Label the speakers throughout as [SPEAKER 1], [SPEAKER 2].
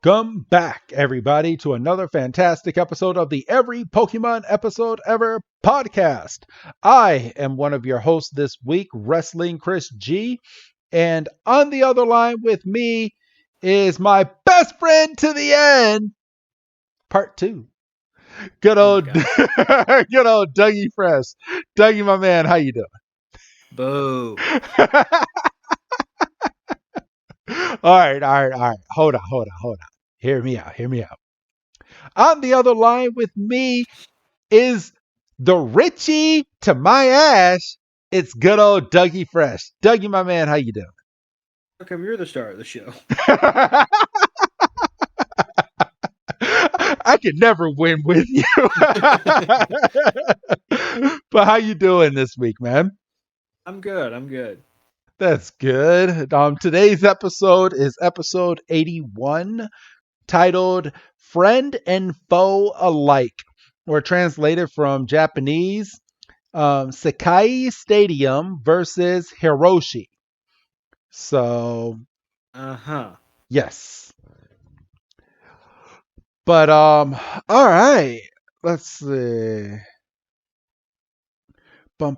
[SPEAKER 1] Welcome back, everybody, to another fantastic episode of the Every Pokemon Episode Ever podcast. I am one of your hosts this week, Wrestling Chris G. And on the other line with me is my best friend to the end, part two. Good
[SPEAKER 2] Oh my
[SPEAKER 1] old,
[SPEAKER 2] gosh.
[SPEAKER 1] good old Dougie Fresh. Dougie, my man, how you doing?
[SPEAKER 2] Boo.
[SPEAKER 1] All right. Hold on. Hear me out. On the other line with me is the Ritchie to my Ash. It's good old Dougie Fresh. Dougie, my man, how you doing?
[SPEAKER 2] How come you're the star of the show?
[SPEAKER 1] I could never win with you. But how you doing this week, man?
[SPEAKER 2] I'm good.
[SPEAKER 1] That's good. Today's episode is episode 81, titled Friend and Foe Alike, or translated from Japanese, Sekiei Stadium versus Hiroshi. So,
[SPEAKER 2] Uh-huh.
[SPEAKER 1] yes. But all right. Let's see. Bum.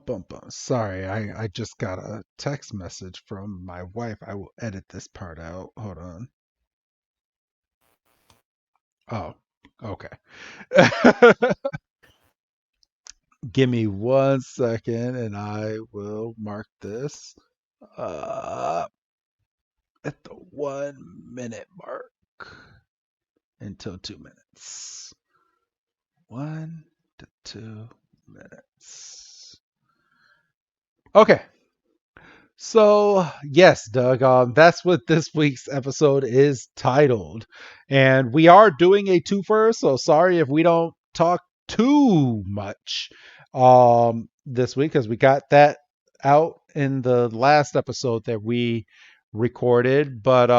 [SPEAKER 1] Sorry, I just got a text message from my wife. I will edit this part out. Hold on. Oh, okay. Give me 1 second and I will mark this uh, at the 1 minute mark until 2 minutes. 1 to 2 minutes. Okay. So, yes, Doug, that's what this week's episode is titled. And we are doing a twofer, so sorry if we don't talk too much this week, because we got that out in the last episode that we recorded. But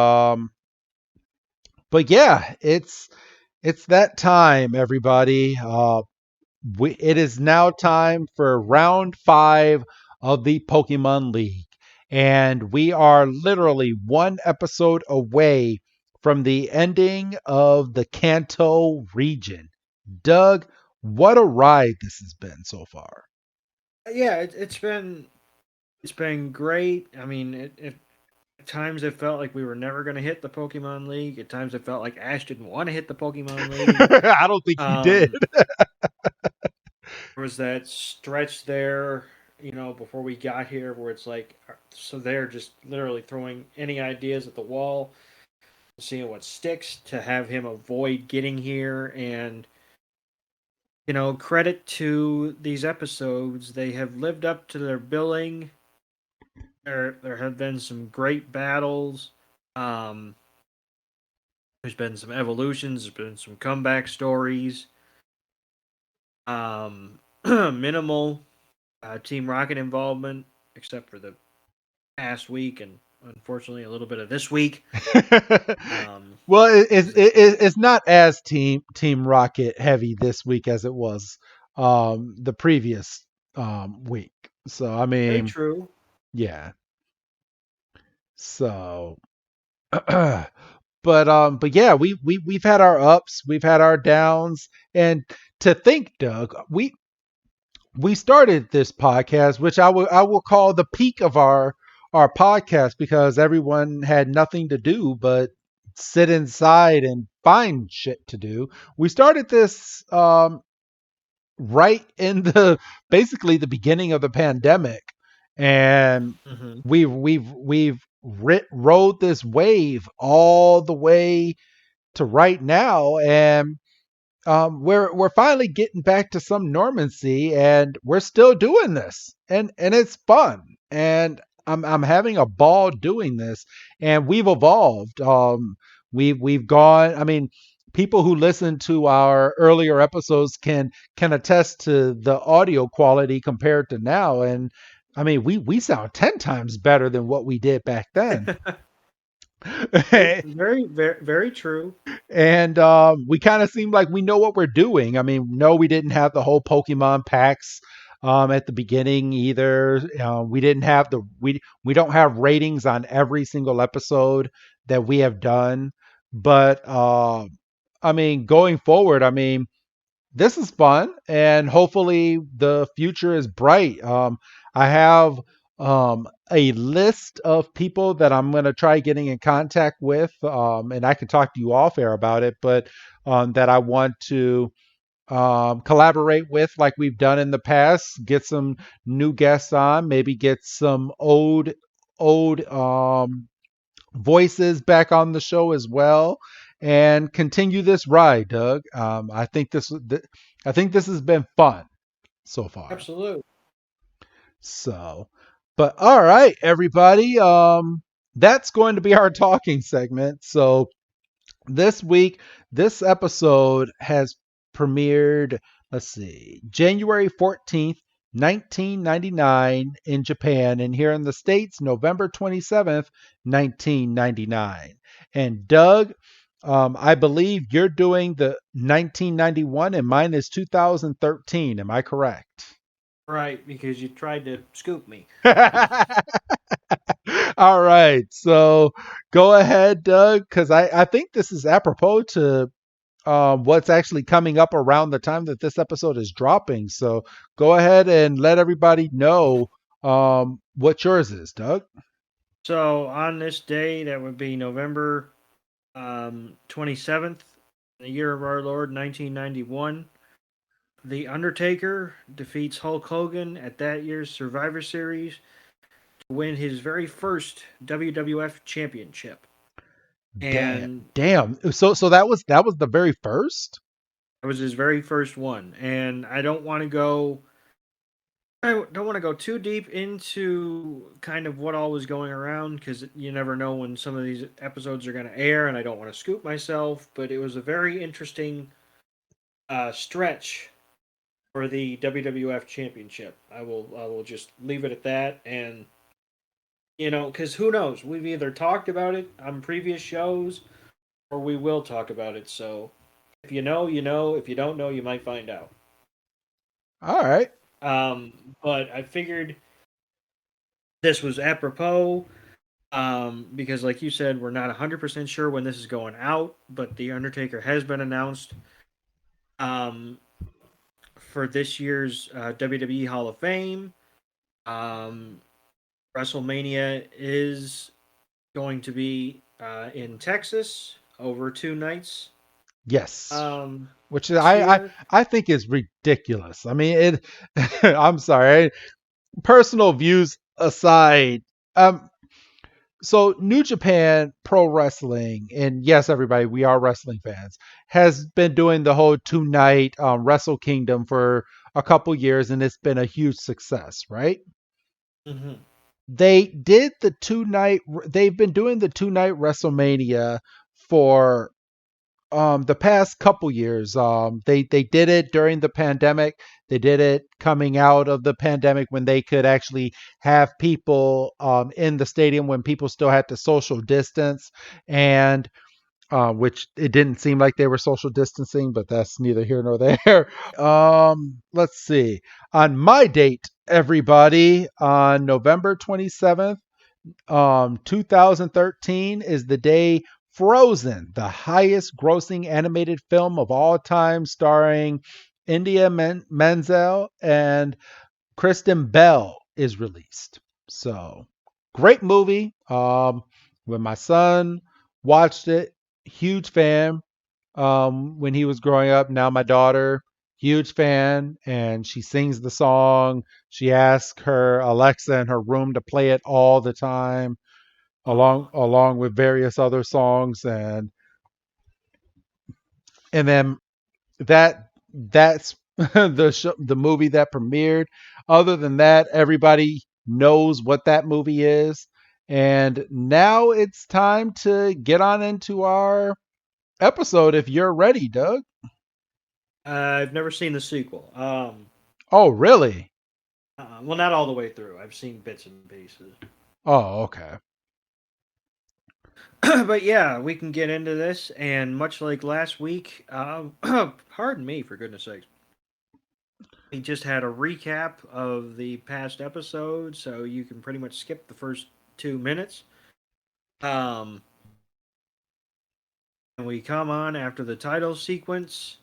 [SPEAKER 1] yeah, it's that time, everybody. It is now time for round 5 of the Pokemon League. And we are literally one episode away from the ending of the Kanto region. Doug, what a ride this has been so far.
[SPEAKER 2] Yeah, it's been great. I mean, at times it felt like we were never going to hit the Pokemon League. At times it felt like Ash didn't want to hit the Pokemon League.
[SPEAKER 1] I don't think you did.
[SPEAKER 2] There was that stretch there, before we got here where it's like, so they're just literally throwing any ideas at the wall, seeing what sticks to have him avoid getting here. And credit to these episodes, they have lived up to their billing. There have been some great battles. Um, there's been some evolutions. There's been some comeback stories. Minimal Team Rocket involvement, except for the past week and unfortunately a little bit of this week.
[SPEAKER 1] Well, it's not as Team Rocket heavy this week as it was the previous week. So I
[SPEAKER 2] Very
[SPEAKER 1] mean,
[SPEAKER 2] true.
[SPEAKER 1] yeah. So, but yeah, we've had our ups, we've had our downs, and to think, Doug, we started this podcast, which I will call the peak of our podcast, because everyone had nothing to do but sit inside and find shit to do. We started this right in the basically the beginning of the pandemic, and
[SPEAKER 2] Mm-hmm.
[SPEAKER 1] we've rode this wave all the way to right now, and we're finally getting back to some normalcy, and we're still doing this, and it's fun, and I'm having a ball doing this, and we've evolved. We've gone. I mean, people who listen to our earlier episodes can attest to the audio quality compared to now, and I mean, we sound 10 times better than what we did back then.
[SPEAKER 2] Very true.
[SPEAKER 1] And we kind of seem like we know what we're doing. I mean, no, we didn't have the whole Pokemon packs at the beginning either. We didn't have we don't have ratings on every single episode that we have done, But I mean, going forward, I mean, this is fun, and hopefully the future is bright. I have a list of people that I'm going to try getting in contact with, and I can talk to you off air about it, but that I want to collaborate with like we've done in the past, get some new guests on, maybe get some old voices back on the show as well, and continue this ride, Doug. I think this has been fun so far.
[SPEAKER 2] Absolutely.
[SPEAKER 1] So, but all right, everybody. That's going to be our talking segment. So this week, this episode has premiered, let's see, January 14th, 1999 in Japan, and here in the States, November 27th, 1999. And Doug, I believe you're doing the 1991 and mine is 2013. Am I correct?
[SPEAKER 2] Right, because you tried to scoop me.
[SPEAKER 1] All right. So go ahead, Doug, because I think this is apropos to what's actually coming up around the time that this episode is dropping. So go ahead and let everybody know what yours is, Doug.
[SPEAKER 2] So on this day, that would be November 27th, the year of our Lord, 1991. The Undertaker defeats Hulk Hogan at that year's Survivor Series to win his very first WWF Championship.
[SPEAKER 1] Damn,
[SPEAKER 2] And
[SPEAKER 1] damn. So that was the very first.
[SPEAKER 2] it was his very first one. And I don't want to go too deep into kind of what all was going around because you never know when some of these episodes are going to air, and I don't want to scoop myself. But it was a very interesting stretch for the WWF Championship. I will just leave it at that, and because who knows? We've either talked about it on previous shows, or we will talk about it. So if you know, you know. If you don't know, you might find out.
[SPEAKER 1] All right.
[SPEAKER 2] But I figured this was apropos. Because, like you said, we're not 100% sure when this is going out, but The Undertaker has been announced um, for this year's WWE Hall of Fame. Um, WrestleMania is going to be in Texas over 2 nights
[SPEAKER 1] Yes. Which
[SPEAKER 2] this year.
[SPEAKER 1] I think is ridiculous. I mean, it. I'm sorry. Personal views aside, um, so New Japan Pro Wrestling, and yes, everybody, we are wrestling fans, has been doing the whole 2 night Wrestle Kingdom for a couple years, and it's been a huge success, right?
[SPEAKER 2] Hmm.
[SPEAKER 1] They did the 2 night. They've been doing the 2 night WrestleMania for the past couple years. They did it during the pandemic. They did it coming out of the pandemic when they could actually have people in the stadium when people still had to social distance, and which it didn't seem like they were social distancing, but that's neither here nor there. Let's see. On my date, everybody, on November 27th, 2013 is the day Frozen, the highest grossing animated film of all time, starring Menzel and Kristen Bell, is released. So, great movie. When my son watched it, huge fan when he was growing up. Now my daughter, huge fan, and she sings the song. She asks her Alexa in her room to play it all the time,
[SPEAKER 2] Oh,
[SPEAKER 1] along with various other songs, and then that's the movie that premiered. Other than that, everybody knows what that movie is, and now it's time to get on into our episode. If you're ready, Doug.
[SPEAKER 2] I've never seen the sequel.
[SPEAKER 1] Oh, really?
[SPEAKER 2] Well, not all the way through. I've seen bits and pieces.
[SPEAKER 1] Oh, okay.
[SPEAKER 2] But yeah, we can get into this. And much like last week, pardon me, for goodness sakes, we just had a recap of the past episode, so you can pretty much skip the first 2 minutes. Um, And we come on after the title sequence,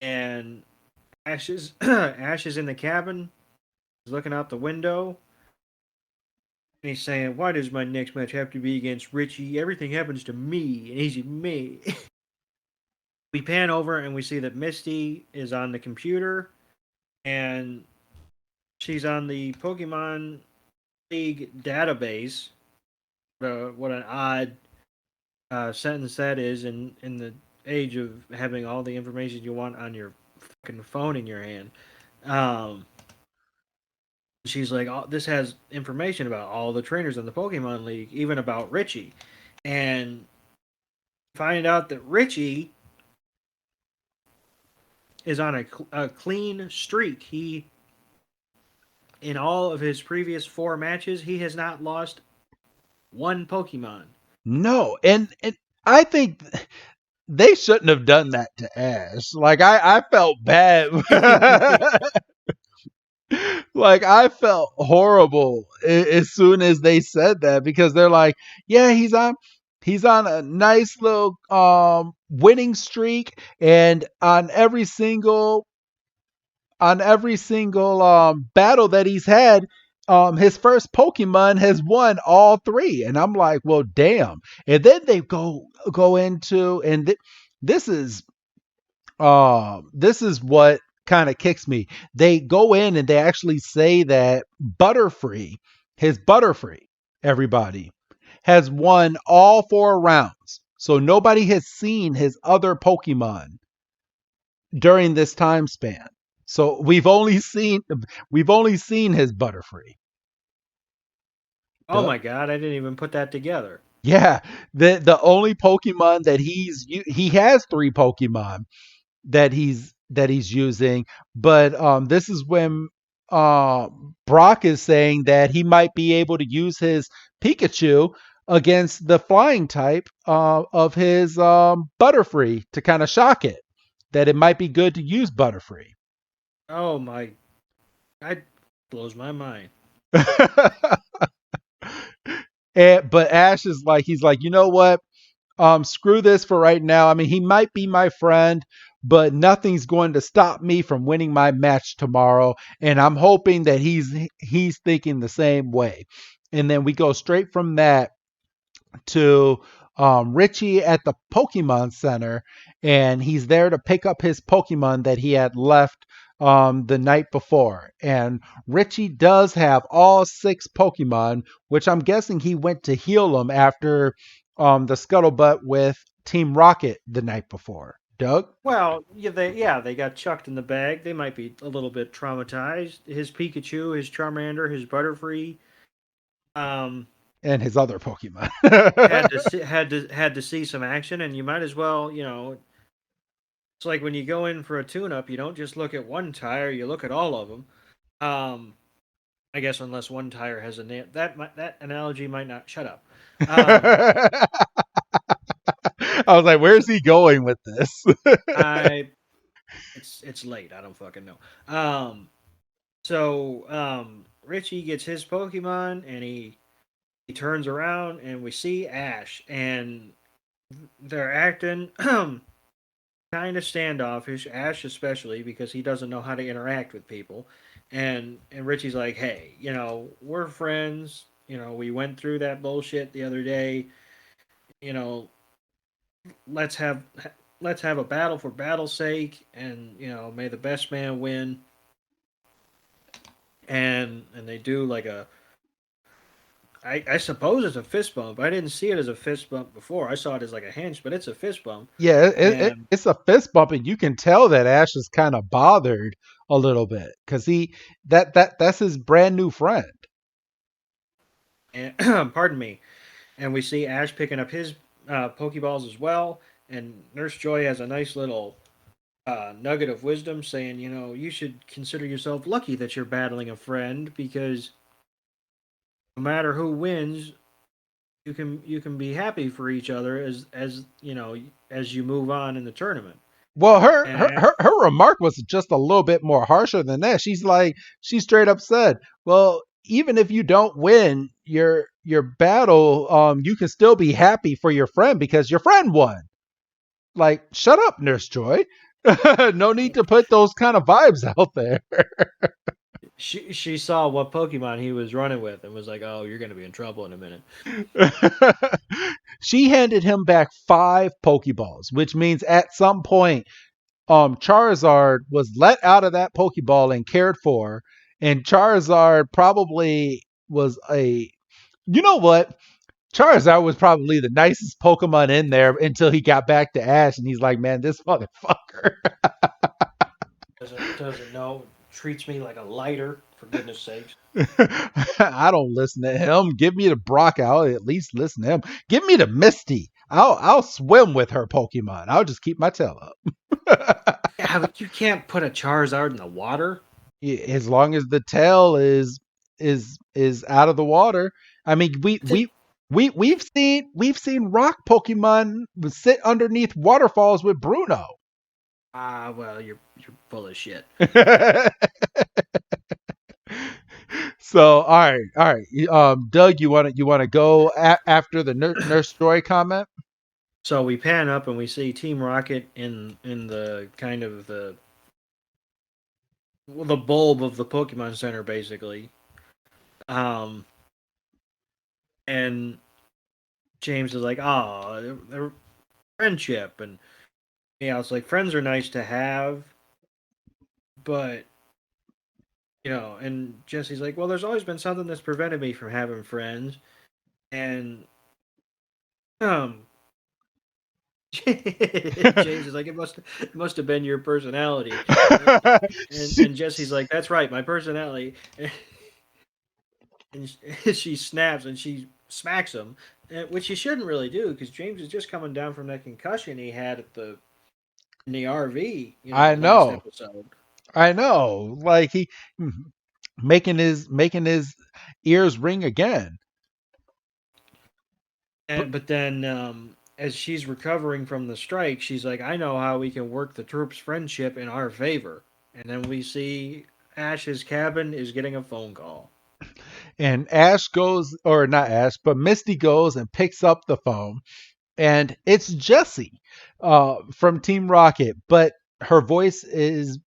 [SPEAKER 2] and Ash is Ash is in the cabin. He's looking out the window, and he's saying, "Why does my next match have to be against Ritchie? Everything happens to me, and he's me." We pan over and we see that Misty is on the computer, and she's on the Pokemon League database. What an odd sentence that is in the age of having all the information you want on your fucking phone in your hand. Um, she's like, oh, this has information about all the trainers in the Pokemon League, even about Ritchie. And find out that Ritchie is on a clean streak. He, in all of his previous 4 matches, he has not lost one Pokemon.
[SPEAKER 1] No, and I think they shouldn't have done that to Ash. Like I felt bad. Like I felt horrible as soon as they said that because they're like, yeah, he's on a nice little winning streak and on every single battle that he's had, his first Pokemon has won all three, and I'm like, well, damn. And then they go into, and this is what kind of kicks me. They go in and they actually say that his Butterfree, everybody, has won all 4 rounds. So nobody has seen his other Pokemon during this time span. So we've only seen his Butterfree.
[SPEAKER 2] Oh
[SPEAKER 1] The
[SPEAKER 2] my god, I didn't even put that together.
[SPEAKER 1] Yeah, the only Pokemon that he has 3 Pokemon that he's using, but this is when Brock is saying that he might be able to use his Pikachu against the flying type of his Butterfree to kind of shock it. That it might be good to use Butterfree.
[SPEAKER 2] Oh my, that blows my mind.
[SPEAKER 1] But Ash is like, he's like, you know what? Screw this for right now. I mean, he might be my friend, but nothing's going to stop me from winning my match tomorrow. And I'm hoping that he's thinking the same way. And then we go straight from that to Ritchie at the Pokemon Center, and he's there to pick up his Pokemon that he had left the night before. And Ritchie does have all 6 Pokemon, which I'm guessing he went to heal them after the scuttlebutt with Team Rocket the night before. Doug?
[SPEAKER 2] Well, they got chucked in the bag. They might be a little bit traumatized. His Pikachu, his Charmander, his Butterfree, um,
[SPEAKER 1] And his other Pokemon.
[SPEAKER 2] had to see some action, and you might as well, it's like when you go in for a tune-up, you don't just look at one tire, you look at all of them. Um, I guess unless one tire has a nail, that analogy might not. Shut up. Um,
[SPEAKER 1] I was like, where's he going with this?
[SPEAKER 2] I it's late. I don't fucking know. So Richie gets his Pokemon, and he turns around, and we see Ash, and they're acting kind of standoffish. Ash especially because he doesn't know how to interact with people, and Richie's like, hey, we're friends. We went through that bullshit the other day. You know, let's have let's have a battle for battle's sake, and may the best man win. And they do like I suppose it's a fist bump. I didn't see it as a fist bump before. I saw it as like a hinge, but it's a fist bump.
[SPEAKER 1] Yeah,
[SPEAKER 2] And
[SPEAKER 1] it's a fist bump, and you can tell that Ash is kind of bothered a little bit because that's his brand new friend.
[SPEAKER 2] and pardon me. And we see Ash picking up his Pokeballs as well. And Nurse Joy has a nice little nugget of wisdom saying, you should consider yourself lucky that you're battling a friend because no matter who wins, you can be happy for each other as you move on in the tournament.
[SPEAKER 1] Well, her her
[SPEAKER 2] And
[SPEAKER 1] her, her remark was just a little bit more harsher than that. She straight up said, "Well, even if you don't win your battle, you can still be happy for your friend because your friend won." like, shut up, Nurse Joy. No need to put those kind of vibes out there.
[SPEAKER 2] She saw what Pokemon he was running with and was like, "Oh, you're gonna be in trouble in a minute."
[SPEAKER 1] She handed him back 5 Pokeballs, which means at some point, Charizard was let out of that Pokeball and cared for, and Charizard probably was a, you know what? Charizard was probably the nicest Pokemon in there until he got back to Ash, and he's like, man, this motherfucker.
[SPEAKER 2] Doesn't know. Treats me like a lighter, for goodness sakes.
[SPEAKER 1] I don't listen to him. Give me the Brock. I'll at least listen to him. Give me the Misty. I'll swim with her Pokemon. I'll just keep my tail up.
[SPEAKER 2] Yeah, but you can't put a Charizard in the water.
[SPEAKER 1] As long as the tail is out of the water. I mean, we've seen rock Pokemon sit underneath waterfalls with Bruno.
[SPEAKER 2] Well, you're full of shit.
[SPEAKER 1] So all right. Doug, you want to go after the nurse story comment?
[SPEAKER 2] So we pan up and we see Team Rocket in the kind of the bulb of the Pokemon Center, basically. And James is like, "Oh, they're friendship," and it's like friends are nice to have, but and Jesse's like, "Well, there's always been something that's prevented me from having friends," and um, James is like, it must have been your personality," and Jesse's like, "That's right, my personality," and she snaps and she smacks him, which you shouldn't really do because James is just coming down from that concussion he had in the RV,
[SPEAKER 1] I
[SPEAKER 2] last
[SPEAKER 1] know.
[SPEAKER 2] episode.
[SPEAKER 1] I know. Like he making his ears ring again.
[SPEAKER 2] But then, as she's recovering from the strike, she's like, "I know how we can work the troops' friendship in our favor." And then we see Ash's cabin is getting a phone call.
[SPEAKER 1] And Ash goes, or not Ash, but Misty goes and picks up the phone, and it's Jessie from Team Rocket, but her voice is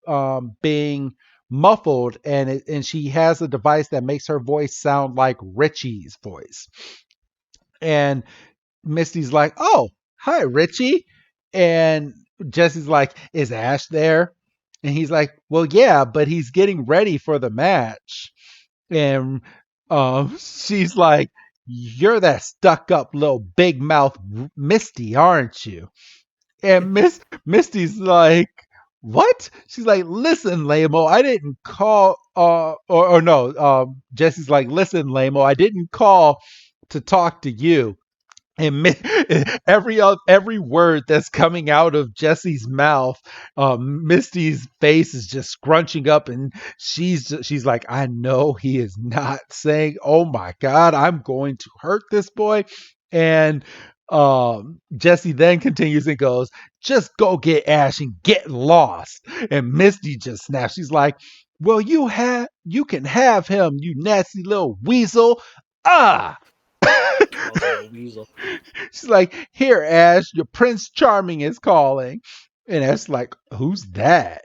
[SPEAKER 1] being muffled, and she has a device that makes her voice sound like Ritchie's voice. And Misty's like, "Oh, hi, Ritchie," and Jesse's like, "Is Ash there?" And he's like, "Well, yeah, but he's getting ready for the match." And she's like, "You're that stuck up little big mouth Misty, aren't you?" And Misty's like, "What?" She's like, "Listen, Lamo, I didn't call." Or no, Jesse's like, "Listen, Lamo, I didn't call to talk to you." And every word that's coming out of Jesse's mouth, Misty's face is just scrunching up, and she's like, "I know he is not saying, oh my God, I'm going to hurt this boy." And Jesse then continues and goes, "Just go get Ash and get lost." And Misty just snaps. She's like, "Well, you can have him, you nasty little weasel." Ah.
[SPEAKER 2] Oh, little weasel.
[SPEAKER 1] She's like, "Here, Ash, your Prince Charming is calling." And Ash's like, "Who's that?"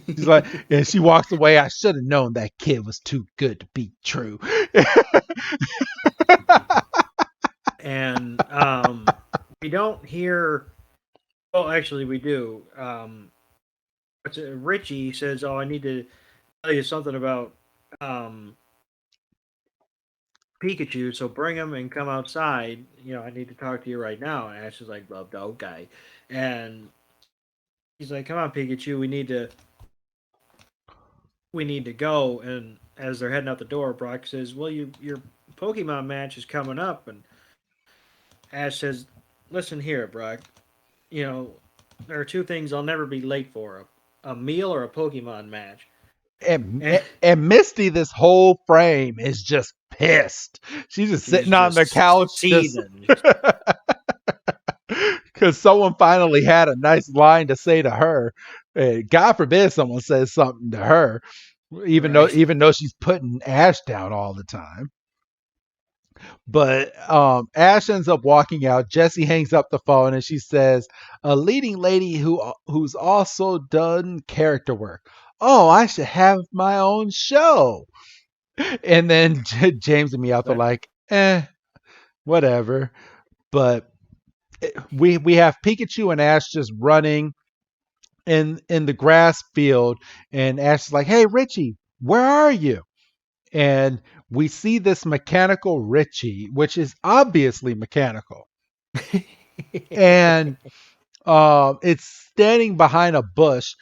[SPEAKER 1] She's like, and she walks away. "I should have known that kid was too good to be true."
[SPEAKER 2] And we don't hear. Well, actually, we do. Ritchie says, "Oh, I need to tell you something about Pikachu, so bring him and come outside. I need to talk to you right now." And Ash is like, "Well, okay." And he's like, "Come on, Pikachu, we need to go." And as they're heading out the door, Brock says, "Well, your Pokemon match is coming up." And Ash says, "Listen here, Brock. There are two things I'll never be late for: a meal or a Pokemon match."
[SPEAKER 1] and,
[SPEAKER 2] And
[SPEAKER 1] and Misty, this whole frame is just pissed. She's just
[SPEAKER 2] she's
[SPEAKER 1] sitting on the couch,
[SPEAKER 2] just
[SPEAKER 1] just
[SPEAKER 2] seething.
[SPEAKER 1] because someone finally had a nice line to say to her. God forbid someone says something to her, even though
[SPEAKER 2] Right.
[SPEAKER 1] even though she's putting Ash down all the time. But Ash ends up walking out. Jesse hangs up the phone and she says, "A leading lady who's also done character work. Oh, I should have my own show." And then James and Meowth are
[SPEAKER 2] That
[SPEAKER 1] like, whatever. But we have Pikachu and Ash just running in the grass field, and Ash is like, "Hey, Richie, where are you?" And we see this mechanical Ritchie, which is obviously mechanical, and it's standing behind a bush,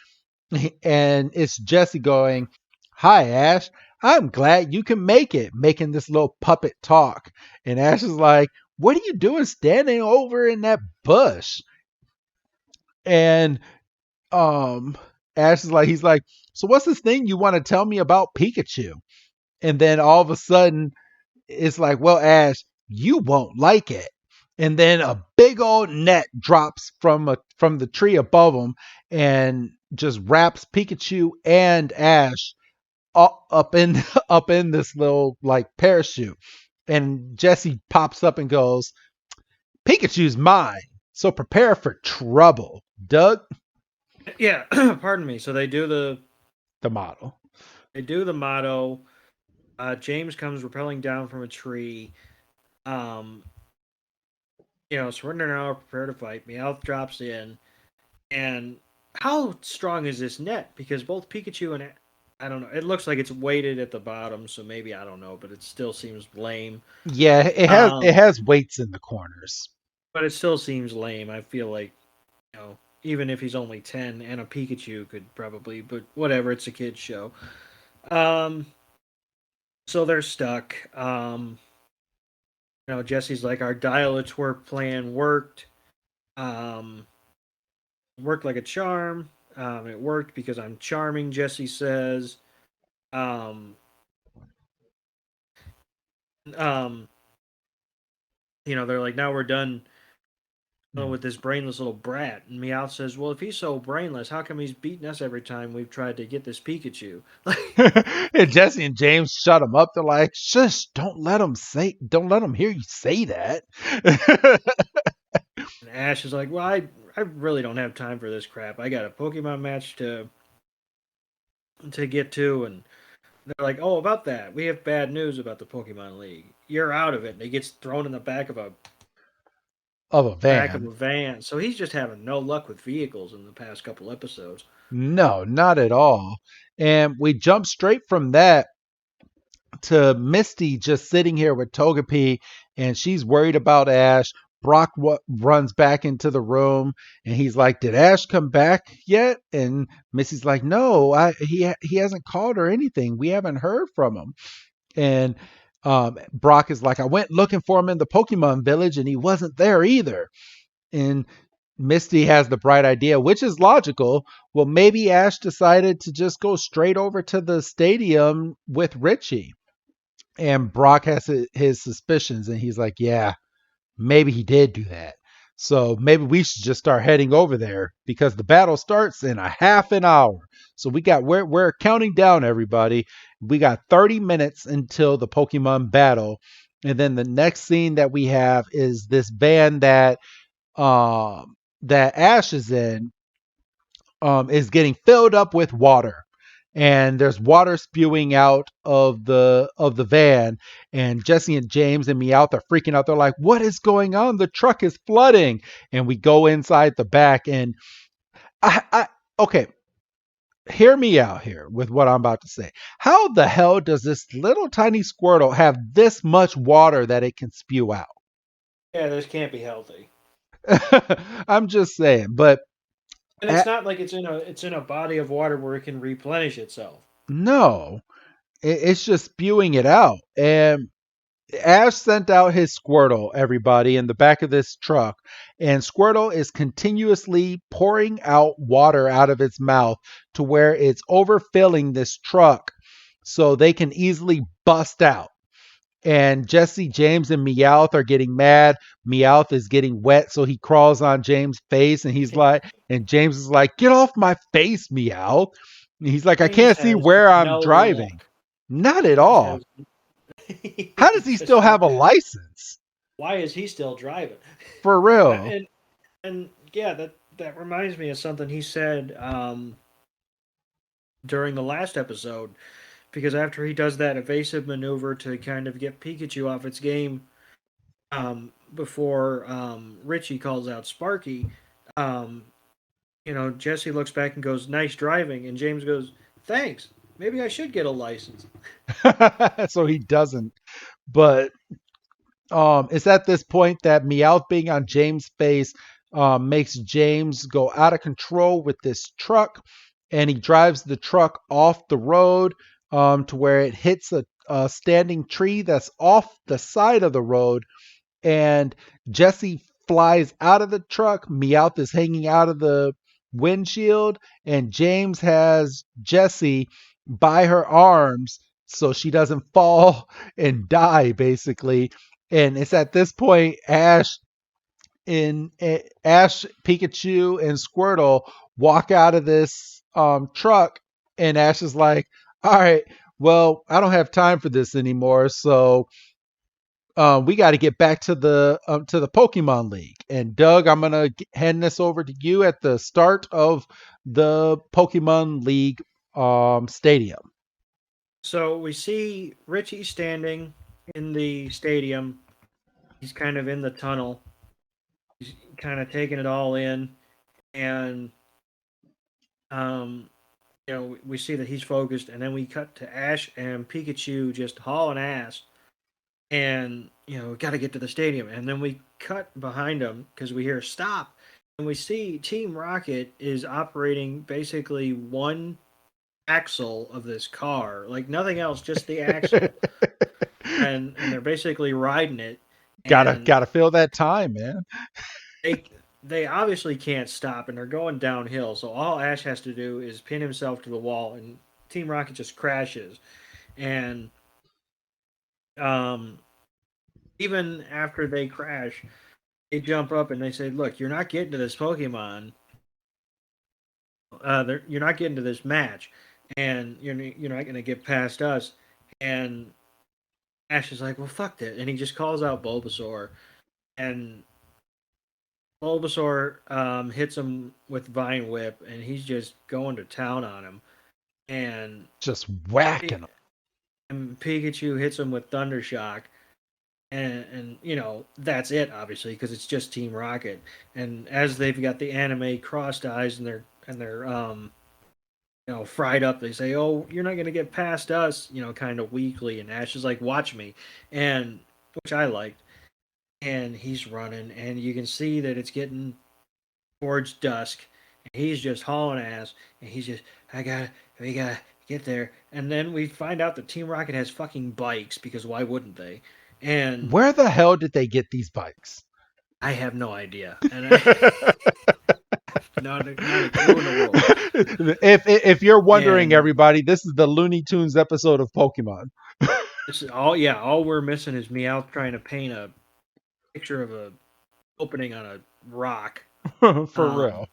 [SPEAKER 1] and it's Jesse going, "Hi, Ash. I'm glad you can make it," making this little puppet talk. And Ash is like, "What are you doing standing over in that bush?" And um, Ash is like, he's like, "So what's this thing you want to tell me about Pikachu?" And then all of a sudden, it's like, "Well, Ash, you won't like it." And then a big old net drops from the tree above them and just wraps Pikachu and Ash up in up in this little like parachute. And Jesse pops up and goes, "Pikachu's mine, so prepare for trouble." Doug,
[SPEAKER 2] yeah, pardon me. So
[SPEAKER 1] the model.
[SPEAKER 2] they do the motto. James comes rappelling down from a tree. Um, surrender now, prepare to fight. Meowth drops in, and how strong is this net? Because both Pikachu and I don't know. It looks like it's weighted at the bottom, so maybe I don't know, but it still seems lame.
[SPEAKER 1] Yeah, it
[SPEAKER 2] Um,
[SPEAKER 1] has weights in the corners.
[SPEAKER 2] but it still seems lame. I feel like even if he's only 10 and a Pikachu could probably, but whatever. It's a kids show. Um, so they're stuck. Jesse's like, our dial-a-twerp plan worked. Um, worked like a charm. It worked because I'm charming, Jesse says. Um, um, they're like, now we're done with this brainless little brat. And Meowth says, well, if he's so brainless, how come he's beating us every time we've tried to get this Pikachu?
[SPEAKER 1] And Jesse and James shut him up. They're like, "Shush! Don't let him hear you say that."
[SPEAKER 2] And Ash is like, well, I really don't have time for this crap. I got a Pokemon match to get to, and they're like, oh, about that, we have bad news about the Pokemon League. You're out of it. And he gets thrown in the
[SPEAKER 1] Of a
[SPEAKER 2] back of
[SPEAKER 1] van.
[SPEAKER 2] a van. So he's just having no luck with vehicles in the past couple episodes.
[SPEAKER 1] No, not at all. And we jump straight from that to Misty just sitting here with Togepi, and she's worried about Ash. Brock runs back into the room, and he's like, "Did Ash come back yet?" And Misty's like, "No, he hasn't called or anything. We haven't heard from him." And Brock is like, "I went looking for him in the Pokemon Village, and he wasn't there either." And Misty has the bright idea, which is logical. Well, maybe Ash decided to just go straight over to the stadium with Ritchie. And Brock has his suspicions, and he's like, "Yeah, maybe he did do that. So maybe we should just start heading over there because the battle starts in a half an hour." So we're counting down, everybody. We got 30 minutes until the Pokemon battle, and then the next scene that we have is this van that Ash is in, is getting filled up with water, and there's water spewing out of the van. And Jesse and James and Meowth are freaking out. They're like, "What is going on? The truck is flooding!" And we go inside the back, and I okay. Hear me out here with what I'm about to say. How the hell does this little tiny Squirtle have this much water that it can spew out?
[SPEAKER 2] Yeah, this can't be healthy.
[SPEAKER 1] I'm just saying, but
[SPEAKER 2] And it's not like it's in a body of water where it can replenish itself.
[SPEAKER 1] no, it's just spewing it out. And Ash sent out his Squirtle, everybody, in the back of this truck, and Squirtle is continuously pouring out water out of its mouth to where it's overfilling this truck so they can easily bust out. And Jesse, James, and Meowth are getting mad. Meowth is getting wet, so he crawls on James' face, and and James is like, "Get off my face, Meowth." And he's like, "I
[SPEAKER 2] James
[SPEAKER 1] can't see
[SPEAKER 2] has
[SPEAKER 1] where I'm
[SPEAKER 2] no
[SPEAKER 1] driving."
[SPEAKER 2] luck.
[SPEAKER 1] Not at
[SPEAKER 2] James
[SPEAKER 1] all.
[SPEAKER 2] has
[SPEAKER 1] How does he
[SPEAKER 2] Just
[SPEAKER 1] still have a license?
[SPEAKER 2] why is he still driving?
[SPEAKER 1] For real.
[SPEAKER 2] And yeah, that reminds me of something he said during the last episode. Because after he does that evasive maneuver to kind of get Pikachu off its game, before Ritchie calls out Sparky, um, Jesse looks back and goes, "Nice driving," and James goes, "Thanks. Maybe I should get a license."
[SPEAKER 1] So he doesn't. But it's at this point that Meowth being on James' face makes James go out of control with this truck, and he drives the truck off the road to where it hits a standing tree that's off the side of the road, and Jesse flies out of the truck. Meowth is hanging out of the windshield, and James has Jesse by her arms so she doesn't fall and die, basically. And it's at this point Ash, Pikachu, and Squirtle walk out of this truck, and Ash is like, "All right, well, I don't have time for this anymore, so we got to get back to the Pokemon League." And Doug, I'm gonna hand this over to you at the start of the Pokemon League stadium.
[SPEAKER 2] So we see Richie standing in the stadium. He's kind of in the tunnel. He's kind of taking it all in, and um, we see that he's focused, and then we cut to Ash and Pikachu just hauling ass, and we got to get to the stadium, and then we cut behind them because we hear stop, and we see Team Rocket is operating basically one axle of this car, like nothing else, just the axle, and they're basically riding it,
[SPEAKER 1] gotta
[SPEAKER 2] and
[SPEAKER 1] gotta fill that time, man.
[SPEAKER 2] they they obviously can't stop, and they're going downhill. So all Ash has to do is pin himself to the wall, and Team Rocket just crashes. And um, even after they crash, they jump up and they say, "Look, you're not getting to this Pokemon. You're not getting to this match, and you're not going to get past us." And Ash is like, "Well, fuck that," and he just calls out Bulbasaur, and Bulbasaur hits him with Vine Whip, and he's just going to town on him. And,
[SPEAKER 1] Just whacking them.
[SPEAKER 2] and Pikachu hits him with Thunder Shock, and that's it, obviously, because it's just Team Rocket. And as they've got the anime crossed eyes and they're fried up, they say, "Oh, you're not gonna get past us," kind of weakly. And Ash is like, "Watch me," and which I liked. And he's running, and you can see that it's getting towards dusk, and he's just hauling ass, and he's just, we gotta get there. And then we find out that Team Rocket has fucking bikes, because why wouldn't they? And
[SPEAKER 1] Where the hell did they get these bikes?
[SPEAKER 2] I have no idea, and I not a clue in the world.
[SPEAKER 1] if you're wondering,
[SPEAKER 2] And
[SPEAKER 1] everybody, this is the Looney Tunes episode of Pokemon.
[SPEAKER 2] this is all. Yeah, all we're missing is Meowth trying to paint a picture of a opening on a rock.
[SPEAKER 1] For real.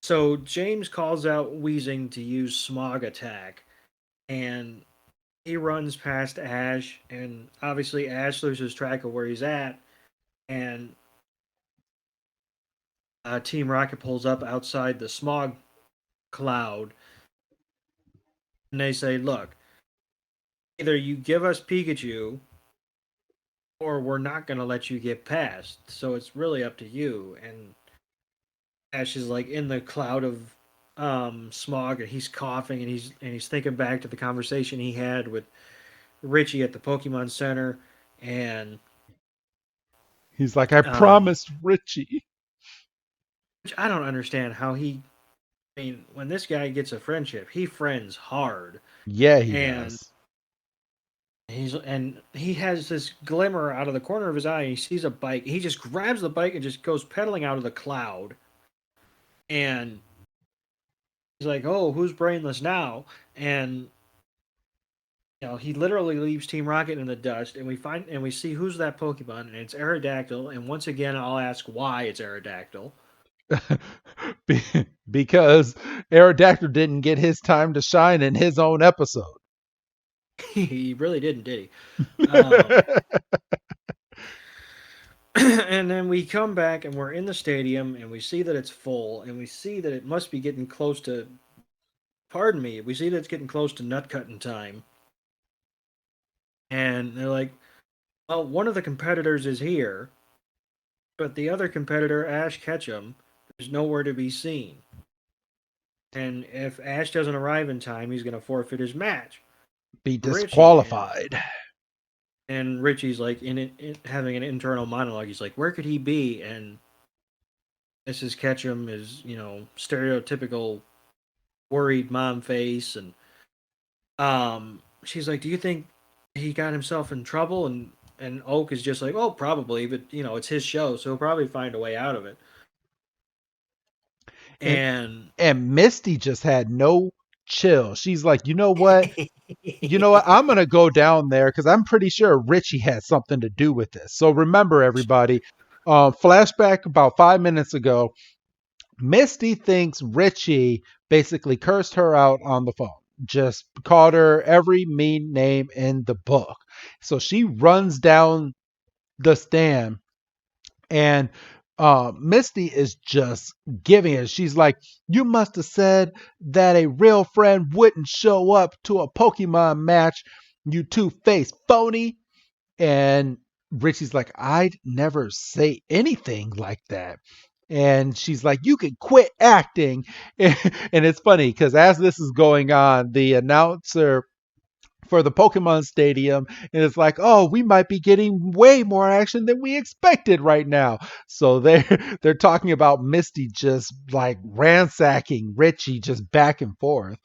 [SPEAKER 2] So James calls out Weezing to use Smog Attack, and he runs past Ash, and obviously Ash loses track of where he's at, and Team Rocket pulls up outside the smog cloud, and they say, "Look, either you give us Pikachu, or we're not going to let you get past. So it's really up to you." And Ash is like in the cloud of smog, and he's coughing, and he's thinking back to the conversation he had with Ritchie at the Pokemon Center, and
[SPEAKER 1] He's like, I
[SPEAKER 2] um,
[SPEAKER 1] promised Richie.
[SPEAKER 2] which I don't understand how he. I mean, when this guy gets a friendship, he friends hard,
[SPEAKER 1] Yeah, he
[SPEAKER 2] and
[SPEAKER 1] does.
[SPEAKER 2] he has this glimmer out of the corner of his eye. And he sees a bike. He just grabs the bike and just goes pedaling out of the cloud, and he's like, "Oh, who's brainless now?" And he literally leaves Team Rocket in the dust, and we see who's that Pokemon, and it's Aerodactyl. And once again, I'll ask why it's Aerodactyl.
[SPEAKER 1] Because Aerodactyl didn't get his time to shine in his own episode.
[SPEAKER 2] He really didn't, did he? And then we come back and we're in the stadium and we see that it's full and we see that it must be getting close to, pardon me, we see that it's getting close to nut cutting time. And they're like, well, one of the competitors is here, but the other competitor, Ash Ketchum, is nowhere to be seen. And if Ash doesn't arrive in time, he's going to forfeit his match.
[SPEAKER 1] Be
[SPEAKER 2] Richie
[SPEAKER 1] disqualified.
[SPEAKER 2] and Richie's like in having an internal monologue. He's like, "Where could he be?" And Mrs. Ketchum is, stereotypical worried mom face, and she's like, "Do you think he got himself in trouble?" And Oak is just like, "Oh, probably, but it's his show, so he'll probably find a way out of it."
[SPEAKER 1] And
[SPEAKER 2] And
[SPEAKER 1] and Misty just had no chill. She's like, you know what? You know what? I'm gonna go down there because I'm pretty sure Ritchie had something to do with this. So remember, everybody, flashback about 5 minutes ago. Misty thinks Ritchie basically cursed her out on the phone, just called her every mean name in the book. So she runs down the stand and Misty is just giving it. She's like, "You must have said that a real friend wouldn't show up to a Pokemon match, you two-faced phony." And Richie's like, "I'd never say anything like that." And she's like, "You can quit acting." And it's funny because as this is going on, the announcer for the Pokemon Stadium, and it's like, "Oh, we might be getting way more action than we expected right now." So they're talking about Misty just like ransacking Richie just back and forth.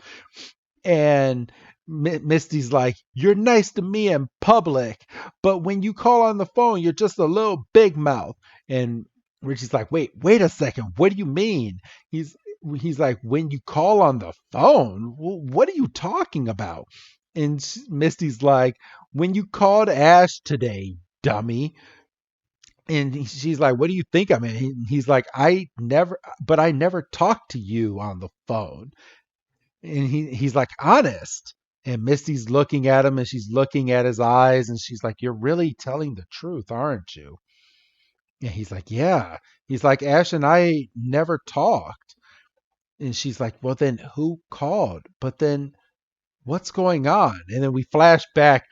[SPEAKER 1] And Misty's like, "You're nice to me in public, but when you call on the phone, you're just a little big mouth." And Richie's like, wait a second. What do you mean?" He's he's like, "When you call on the phone, what are you talking about?" And Misty's like, "When you called Ash today, dummy." And she's like, "What do you think? I mean," he's like, I never talked to you on the phone." And he's like, "Honest." And Misty's looking at him and she's looking at his eyes and she's like, "You're really telling the truth, aren't you?" And he's like, "Yeah." He's like, "Ash and I never talked." And she's like, "Well, then who called? But then what's going on?" And then we flash back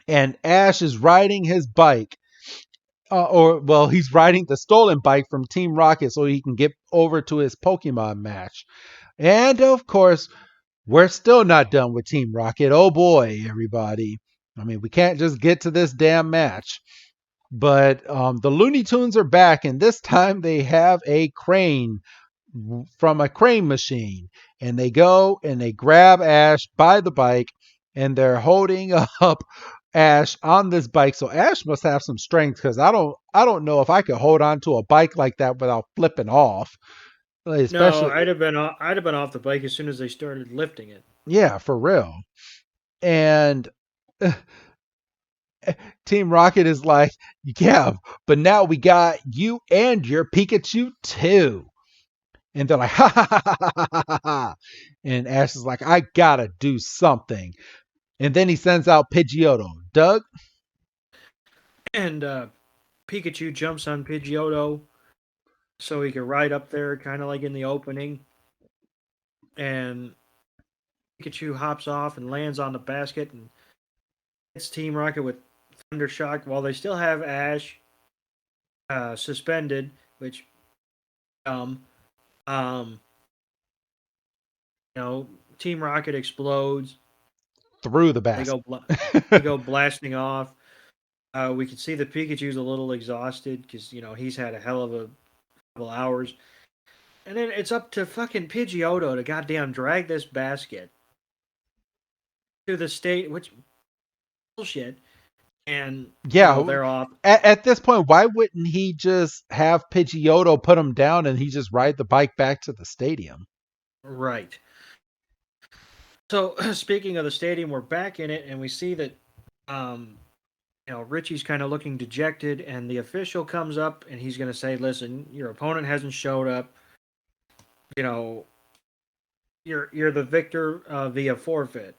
[SPEAKER 1] and Ash is riding his bike. Or, well, he's riding the stolen bike from Team Rocket so he can get over to his Pokemon match. And of course, we're still not done with Team Rocket. Oh boy, everybody. I mean, we can't just get to this damn match. But the Looney Tunes are back, and this time they have a crane from a crane machine. And they go and they grab Ash by the bike, and they're holding up Ash on this bike. So Ash must have some strength because I don't know if I could hold on to a bike like that without flipping off.
[SPEAKER 2] no,
[SPEAKER 1] Especially,
[SPEAKER 2] I'd have been off the bike as soon as they started lifting it.
[SPEAKER 1] yeah, for real. And Team Rocket is like, "Yeah, but now we got you and your Pikachu too." And they're like, "Ha ha ha ha ha ha ha ha." And Ash is like, "I gotta do something." And then he sends out Pidgeotto. Doug?
[SPEAKER 2] And Pikachu jumps on Pidgeotto so he could ride up there, kind of like in the opening. And Pikachu hops off and lands on the basket and hits Team Rocket with Thunder Shock while they still have Ash suspended, which um, you know, Team Rocket explodes.
[SPEAKER 1] Through the
[SPEAKER 2] They go
[SPEAKER 1] basket.
[SPEAKER 2] they go blasting off. We can see that Pikachu's a little exhausted because he's had a hell of a couple hours. And then it's up to fucking Pidgeotto to goddamn drag this basket to the state, which bullshit. And
[SPEAKER 1] Yeah.
[SPEAKER 2] they're off.
[SPEAKER 1] At this point, why wouldn't he just have Pidgeotto put him down and he just ride the bike back to the stadium?
[SPEAKER 2] Right. So speaking of the stadium, we're back in it, and we see that um, Richie's kind of looking dejected, and the official comes up and he's going to say, "Listen, your opponent hasn't showed up. You know, you're the victor via forfeit."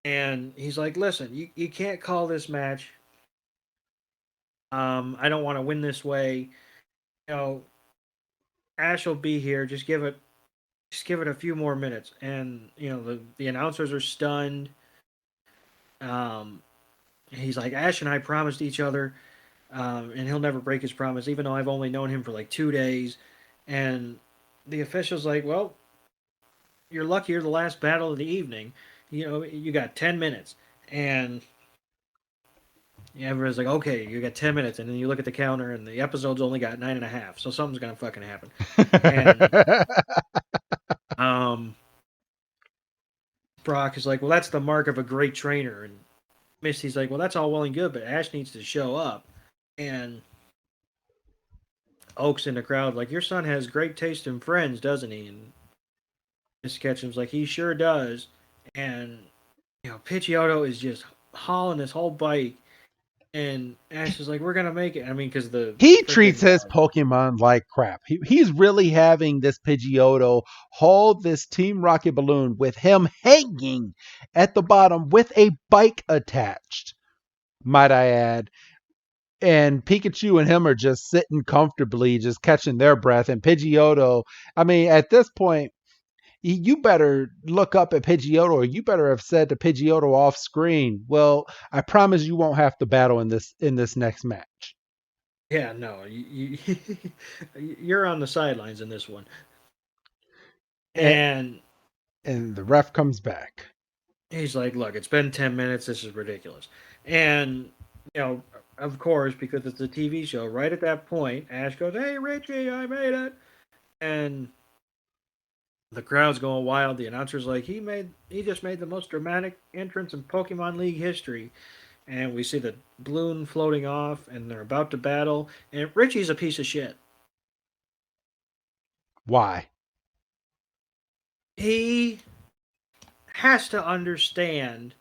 [SPEAKER 2] And he's like, listen, you can't call this match. I don't want to win this way. You know, Ash will be here. Just give it a few more minutes. And the announcers are stunned. Um, he's like, Ash and I promised each other, and he'll never break his promise, even though I've only known him for like 2 days. And the official's like, well, you're lucky you're the last battle of the evening. You got 10 minutes, and everyone's like, okay, you got 10 minutes, and then you look at the counter, and the episode's only got 9.5, so something's gonna fucking happen. And um, Brock is like, well, that's the mark of a great trainer, and Misty's like, well, that's all well and good, but Ash needs to show up. And Oak's in the crowd, like, your son has great taste in friends, doesn't he? And Miss Ketchum's like, he sure does. And Pidgeotto is just hauling this whole bike, and Ash is like, we're gonna make it. I mean, because the
[SPEAKER 1] He treats
[SPEAKER 2] freaking
[SPEAKER 1] his Pokemon like crap. He's really having this Pidgeotto hold this Team Rocket balloon with him hanging at the bottom with a bike attached, might I add. And Pikachu and him are just sitting comfortably, just catching their breath. And Pidgeotto, I mean, at this point, you better look up at Pidgeotto, or you better have said to Pidgeotto off screen, "Well, I promise you won't have to battle in this next match."
[SPEAKER 2] yeah, no, you're on the sidelines in this one.
[SPEAKER 1] And,
[SPEAKER 2] And
[SPEAKER 1] and the ref comes back.
[SPEAKER 2] he's like, look, it's been 10 minutes. This is ridiculous. And, you know, of course, because it's a TV show, right at that point, Ash goes, hey, Ritchie, I made it. And the crowd's going wild. The announcer's like, he just made the most dramatic entrance in Pokemon League history. And we see the balloon floating off, and they're about to battle. And Richie's a piece of shit.
[SPEAKER 1] Why?
[SPEAKER 2] He has to understand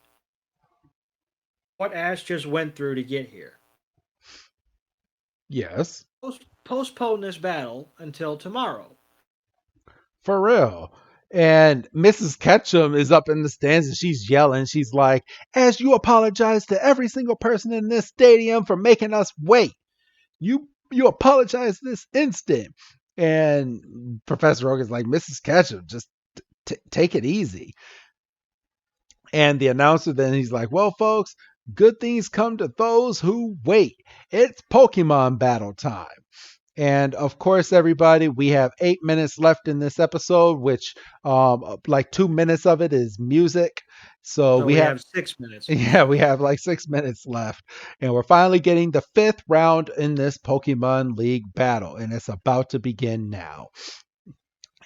[SPEAKER 2] what Ash just went through to get here.
[SPEAKER 1] Yes,
[SPEAKER 2] Postpone this battle until tomorrow.
[SPEAKER 1] for real. And Mrs. Ketchum is up in the stands and she's yelling. She's like, "As you apologize to every single person in this stadium for making us wait. You apologize this instant." And Professor Oak is like, "Mrs. Ketchum, just take it easy." And the announcer then he's like, "Well, folks, good things come to those who wait. It's Pokemon battle time." And of course, everybody, we have 8 minutes left in this episode, which like 2 minutes of it is music. So
[SPEAKER 2] So
[SPEAKER 1] we
[SPEAKER 2] we
[SPEAKER 1] have
[SPEAKER 2] have 6 minutes.
[SPEAKER 1] yeah, we have like 6 minutes left. And we're finally getting the fifth round in this Pokemon League battle. And it's about to begin now.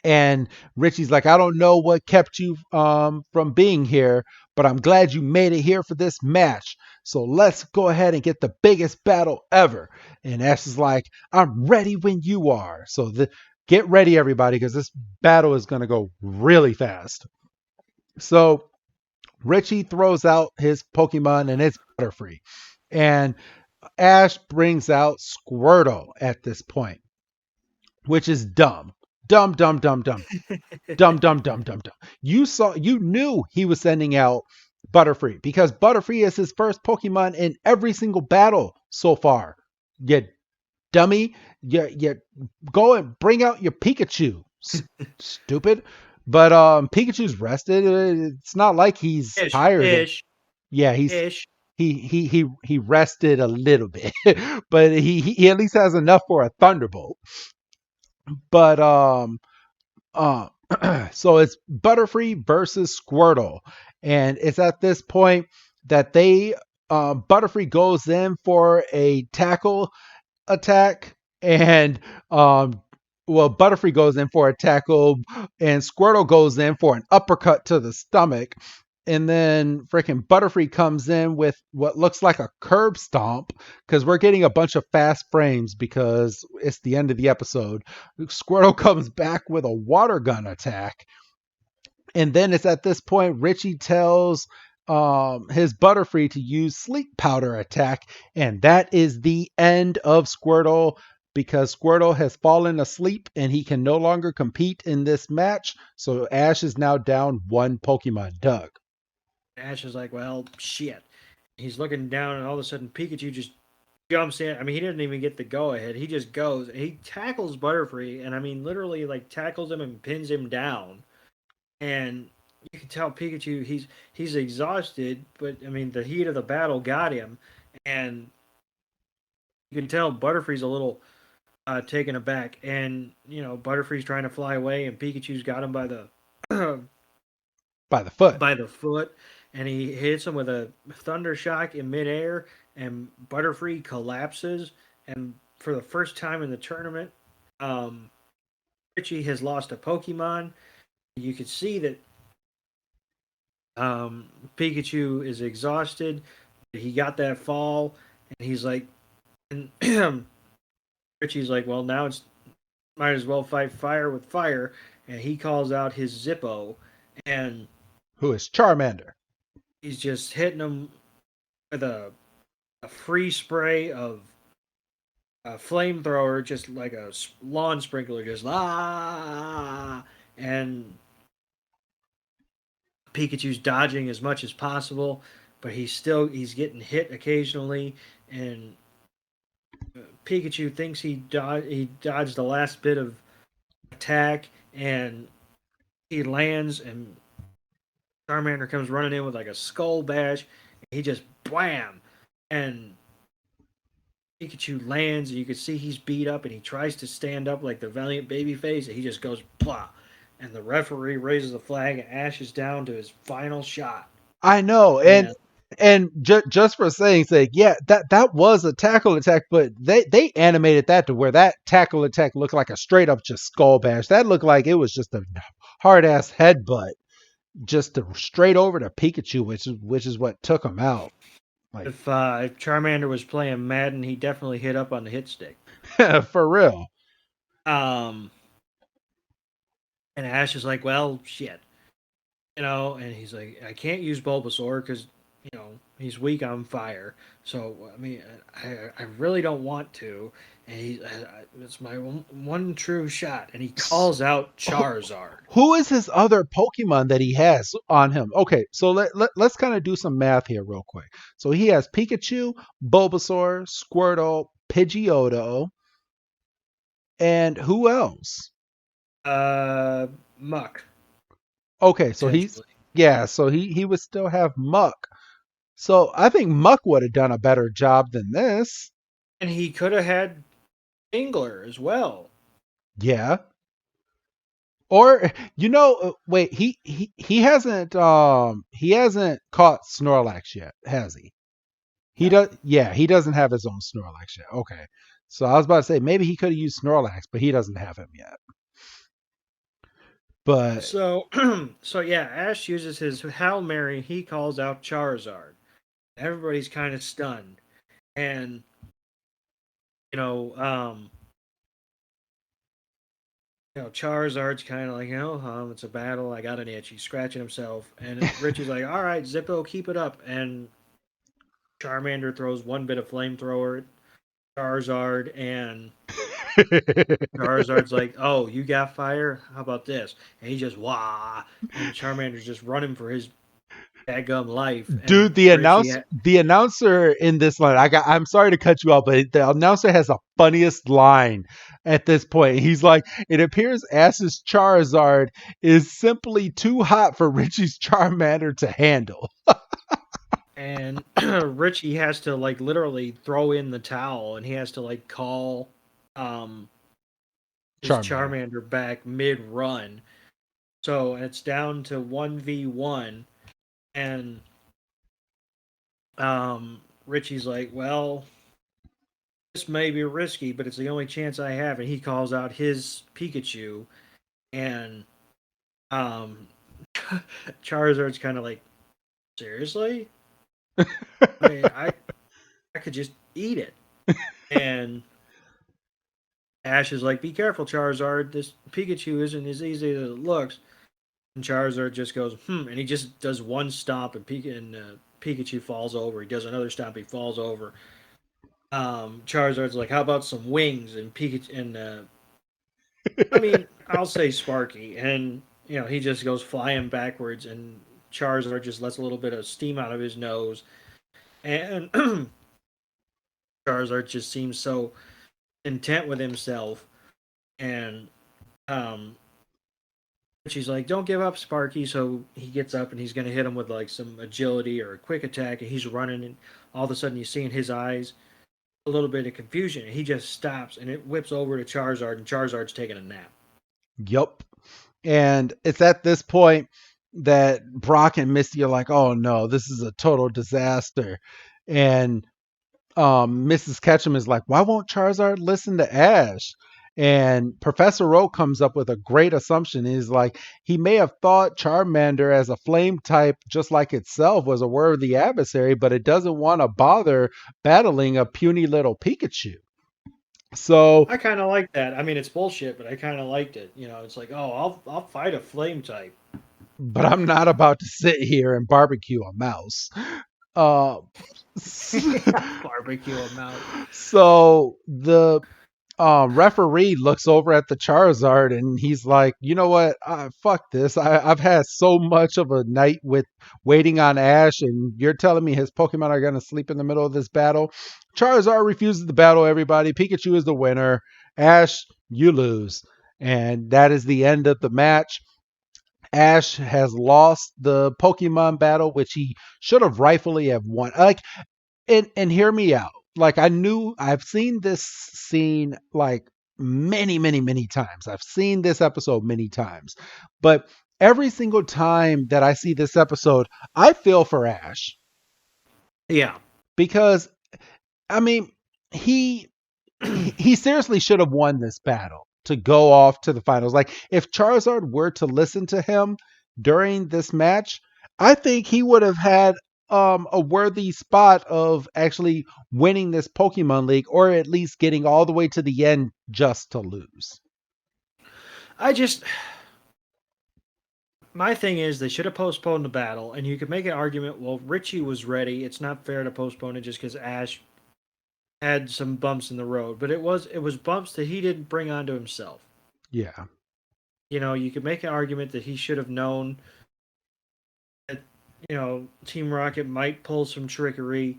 [SPEAKER 1] And Richie's like, "I don't know what kept you from being here, but I'm glad you made it here for this match. So let's go ahead and get the biggest battle ever." And Ash is like, "I'm ready when you are." So get ready, everybody, because this battle is going to go really fast. So Richie throws out his Pokemon and it's Butterfree. And Ash brings out Squirtle at this point, which is dumb. Dumb, dumb, dumb, dumb. Dumb, dumb, dumb, dumb, dumb. You knew he was sending out Butterfree because Butterfree is his first Pokemon in every single battle so far. You dummy. You go and bring out your Pikachu. Stupid. But Pikachu's rested. It's not like he's
[SPEAKER 2] Ish,
[SPEAKER 1] tired.
[SPEAKER 2] ish,
[SPEAKER 1] Yeah,
[SPEAKER 2] ish.
[SPEAKER 1] he rested a little bit, but he at least has enough for a Thunderbolt. But uh, so it's Butterfree versus Squirtle, and it's at this point that Butterfree goes in for a tackle attack, and Butterfree goes in for a tackle, and Squirtle goes in for an uppercut to the stomach. And then freaking Butterfree comes in with what looks like a curb stomp because we're getting a bunch of fast frames because it's the end of the episode. Squirtle comes back with a water gun attack. And then it's at this point Richie tells his Butterfree to use sleep powder attack. And that is the end of Squirtle because Squirtle has fallen asleep and he can no longer compete in this match. So Ash is now down one Pokemon. Doug.
[SPEAKER 2] Ash is like, well, shit. He's looking down, and all of a sudden Pikachu just jumps in. I mean, he didn't even get the go ahead. He just goes. He tackles Butterfree, and I mean, literally, like tackles him and pins him down. And you can tell Pikachu he's exhausted, but I mean, the heat of the battle got him, and you can tell Butterfree's a little taken aback. And Butterfree's trying to fly away, and Pikachu's got him by the
[SPEAKER 1] By the foot.
[SPEAKER 2] by the foot, and he hits him with a thunder shock in midair, and Butterfree collapses. And for the first time in the tournament, um, Ritchie has lost a Pokemon. You could see that Pikachu is exhausted. He got that fall, and he's like, and Ritchie's like, well, now it's might as well fight fire with fire, and he calls out his Zippo, and
[SPEAKER 1] Who is Charmander?
[SPEAKER 2] he's just hitting him with a free spray of a flamethrower, just like a lawn sprinkler, just and Pikachu's dodging as much as possible, but he's getting hit occasionally, and Pikachu thinks he dodged the last bit of attack, and he lands, and Charmander comes running in with like a skull bash. And he just blam, and Pikachu lands, and you can see he's beat up, and he tries to stand up like the valiant baby face, and he just goes blah. And the referee raises the flag, and Ash is down to his final shot.
[SPEAKER 1] I know,
[SPEAKER 2] And
[SPEAKER 1] and just for saying sake, yeah, that was a tackle attack, but they animated that to where that tackle attack looked like a straight up just skull bash. That looked like it was just a hard ass headbutt, just straight over to Pikachu, which is what took him out. Like
[SPEAKER 2] if Charmander was playing Madden, he definitely hit up on the hit stick.
[SPEAKER 1] for real.
[SPEAKER 2] Um, and Ash is like, well, shit. And he's like, I can't use Bulbasaur because, he's weak on fire. So, I mean, I really don't want to. And it's my one true shot. And he calls out Charizard.
[SPEAKER 1] Who is his other Pokemon that he has on him? Okay, so let's kind of do some math here real quick. So he has Pikachu, Bulbasaur, Squirtle, Pidgeotto, and who else?
[SPEAKER 2] Muck,
[SPEAKER 1] Okay, so
[SPEAKER 2] potentially.
[SPEAKER 1] he would still have Muck. So I think Muck would have done a better job than this.
[SPEAKER 2] And he could have had Dingler as well.
[SPEAKER 1] Yeah. Or wait, he hasn't caught Snorlax yet, has he? He
[SPEAKER 2] No.
[SPEAKER 1] does. Yeah, he doesn't have his own Snorlax yet. Okay, so I was about to say maybe he could have used Snorlax, but he doesn't have him yet. But
[SPEAKER 2] So, so yeah, Ash uses his Hail Mary. He calls out Charizard. Everybody's kind of stunned. And, you know, um, Charizard's kind of like, it's a battle. I got an itch. He's scratching himself. And Richie's like, all right, Zippo, keep it up. And Charmander throws one bit of flamethrower at Charizard. And Charizard's like, oh, you got fire? How about this? And he just, wah. And Charmander's just running for his dadgum life.
[SPEAKER 1] dude,
[SPEAKER 2] And Richie,
[SPEAKER 1] the announcer in this line, I'm sorry to cut you off, but the announcer has the funniest line at this point. He's like, it appears Ash's Charizard is simply too hot for Richie's Charmander to handle.
[SPEAKER 2] and Richie has to like literally throw in the towel, and he has to like call um his
[SPEAKER 1] Charmander.
[SPEAKER 2] Charmander back mid run. So it's down to 1v1, and Richie's like, well, this may be risky, but it's the only chance I have. And he calls out his Pikachu, and um Charizard's kind of like, seriously? I mean, I could just eat it. And Ash is like, be careful, Charizard. This Pikachu isn't as easy as it looks. And Charizard just goes, and he just does one stomp, and Pikachu falls over. He does another stomp, he falls over. Charizard's like, how about some wings? And Pikachu, and I mean, I'll say Sparky. And, he just goes flying backwards, and Charizard just lets a little bit of steam out of his nose, and Charizard just seems so intent with himself. And um, she's like, "Don't give up, Sparky." So he gets up and he's going to hit him with like some agility or a quick attack, and he's running, and all of a sudden you see in his eyes a little bit of confusion, and he just stops, and it whips over to Charizard, and Charizard's taking a nap.
[SPEAKER 1] Yup. And it's at this point that Brock and Misty are like, oh no, this is a total disaster. And Mrs. Ketchum is like, why won't Charizard listen to Ash? And Professor Oak comes up with a great assumption. He's like, he may have thought Charmander as a flame type, just like itself, was a worthy adversary, but it doesn't want to bother battling a puny little Pikachu. So,
[SPEAKER 2] I kind of like that. I mean, it's bullshit, but I kind of liked it. You know, it's like, oh, I'll fight a flame type.
[SPEAKER 1] but I'm not about to sit here and barbecue a mouse. Uh,
[SPEAKER 2] Barbecue him out.
[SPEAKER 1] so the referee looks over at the Charizard and he's like, you know what? Fuck this. I've had so much of a night with waiting on Ash, and you're telling me his Pokemon are going to sleep in the middle of this battle? Charizard refuses to battle everybody. Pikachu is the winner. Ash, you lose. And that is the end of the match. Ash has lost the Pokemon battle, which he should have rightfully have won. Like, and hear me out. Like, I've seen this scene like many times. I've seen this episode many times. But every single time that I see this episode, I feel for Ash
[SPEAKER 2] Yeah.
[SPEAKER 1] because I mean, he he seriously should have won this battle to go off to the finals. Like, if Charizard were to listen to him during this match, I think he would have had a worthy spot of actually winning this Pokemon League, or at least getting all the way to the end just to lose.
[SPEAKER 2] I just my thing is they should have postponed the battle, and you could make an argument. Well, Ritchie was ready. It's not fair to postpone it just because Ash had some bumps in the road, but it was bumps that he didn't bring onto himself.
[SPEAKER 1] Yeah.
[SPEAKER 2] You know, you could make an argument that he should have known that Team Rocket might pull some trickery,